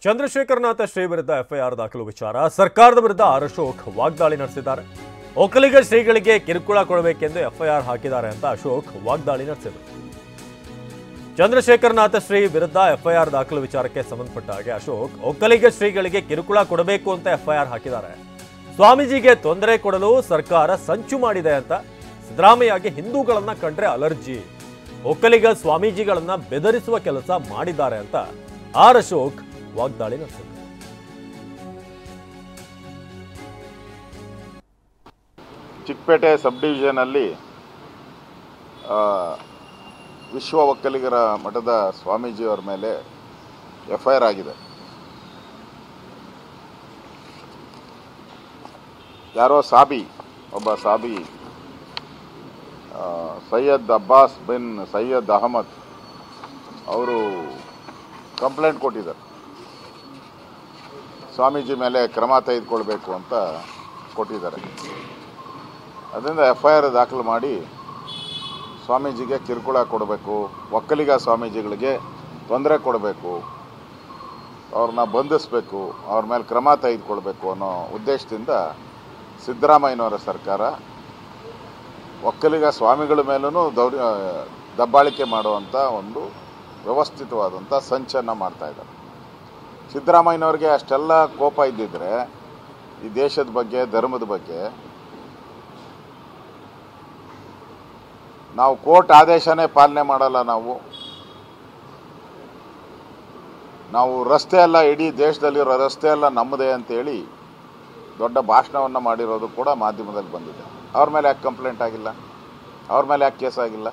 ಚಂದ್ರಶೇಖರನಾಥ ಶ್ರೀ ವಿರುದ್ಧ ಎಫ್ಐಆರ್ ದಾಖಲು ವಿಚಾರ ಸರ್ಕಾರದ ವಿರುದ್ಧ ಆರ್ ಅಶೋಕ್ ವಾಗ್ದಾಳಿ ನಡೆಸಿದ್ದಾರೆ. ಒಕ್ಕಲಿಗ ಶ್ರೀಗಳಿಗೆ ಕಿರುಕುಳ ಕೊಡಬೇಕೆಂದು ಎಫ್ಐಆರ್ ಹಾಕಿದ್ದಾರೆ ಅಂತ ಅಶೋಕ್ ವಾಗ್ದಾಳಿ ನಡೆಸಿದರು. ಚಂದ್ರಶೇಖರನಾಥ ಶ್ರೀ ವಿರುದ್ಧ ಎಫ್ಐಆರ್ ದಾಖಲು ವಿಚಾರಕ್ಕೆ ಸಂಬಂಧಪಟ್ಟ ಹಾಗೆ ಅಶೋಕ್ ಒಕ್ಕಲಿಗ ಶ್ರೀಗಳಿಗೆ ಕಿರುಕುಳ ಕೊಡಬೇಕು ಅಂತ ಎಫ್ಐಆರ್ ಹಾಕಿದ್ದಾರೆ. ಸ್ವಾಮೀಜಿಗೆ ತೊಂದರೆ ಕೊಡಲು ಸರ್ಕಾರ ಸಂಚು ಮಾಡಿದೆ ಅಂತ ಸಿದ್ದರಾಮಯ್ಯಗೆ ಹಿಂದೂಗಳನ್ನ ಕಂಡ್ರೆ ಅಲರ್ಜಿ, ಒಕ್ಕಲಿಗ ಸ್ವಾಮೀಜಿಗಳನ್ನ ಬೆದರಿಸುವ ಕೆಲಸ ಮಾಡಿದ್ದಾರೆ ಅಂತ ಆರ್ ಅಶೋಕ್ ವಾಗ್ದಾಳಿ ನಡೆಸಿದರು. ಚಿಕ್ಕಪೇಟೆ ಸಬ್ ಡಿವಿಷನ್ ಅಲ್ಲಿ ವಿಶ್ವ ಒಕ್ಕಲಿಗರ ಮಠದ ಸ್ವಾಮೀಜಿಯವರ ಮೇಲೆ ಎಫ್ಐಆರ್ ಆಗಿದೆ. ಯಾರೋ ಒಬ್ಬ ಸಾಬಿ ಸೈಯದ್ ಅಬ್ಬಾಸ್ ಬಿನ್ ಸೈಯದ್ ಅಹಮದ್ ಅವರು ಕಂಪ್ಲೇಂಟ್ ಕೊಟ್ಟಿದ್ದಾರೆ. ಸ್ವಾಮೀಜಿ ಮೇಲೆ ಕ್ರಮ ತೆಗೆದುಕೊಳ್ಬೇಕು ಅಂತ ಕೊಟ್ಟಿದ್ದಾರೆ. ಅದರಿಂದ ಎಫ್ಐಆರ್ ದಾಖಲು ಮಾಡಿ ಸ್ವಾಮೀಜಿಗೆ ಕಿರುಕುಳ ಕೊಡಬೇಕು, ಒಕ್ಕಲಿಗ ಸ್ವಾಮೀಜಿಗಳಿಗೆ ತೊಂದರೆ ಕೊಡಬೇಕು, ಅವ್ರನ್ನ ಬಂಧಿಸಬೇಕು, ಅವ್ರ ಮೇಲೆ ಕ್ರಮ ತೆಗೆದುಕೊಳ್ಬೇಕು ಅನ್ನೋ ಉದ್ದೇಶದಿಂದ ಸಿದ್ದರಾಮಯ್ಯನವರ ಸರ್ಕಾರ ಒಕ್ಕಲಿಗ ಸ್ವಾಮಿಗಳ ಮೇಲೂ ದಬ್ಬಾಳಿಕೆ ಮಾಡುವಂಥ ಒಂದು ವ್ಯವಸ್ಥಿತವಾದಂಥ ಸಂಚನ್ನು ಮಾಡ್ತಾಯಿದ್ದಾರೆ. ಸಿದ್ದರಾಮಯ್ಯನವ್ರಿಗೆ ಅಷ್ಟೆಲ್ಲ ಕೋಪ ಇದ್ದಿದ್ರೆ ಈ ದೇಶದ ಬಗ್ಗೆ, ಧರ್ಮದ ಬಗ್ಗೆ ನಾವು ಕೋರ್ಟ್ ಆದೇಶನೇ ಪಾಲನೆ ಮಾಡಲ್ಲ. ನಾವು ರಸ್ತೆ ಎಲ್ಲ, ಇಡೀ ದೇಶದಲ್ಲಿರೋ ರಸ್ತೆ ಎಲ್ಲ ನಮ್ಮದೇ ಅಂತೇಳಿ ದೊಡ್ಡ ಭಾಷಣವನ್ನು ಮಾಡಿರೋದು ಕೂಡ ಮಾಧ್ಯಮದಲ್ಲಿ ಬಂದಿದೆ. ಅವ್ರ ಮೇಲೆ ಯಾಕೆ ಕಂಪ್ಲೇಂಟ್ ಆಗಿಲ್ಲ? ಅವ್ರ ಮೇಲೆ ಯಾಕೆ ಕೇಸ್ ಆಗಿಲ್ಲ?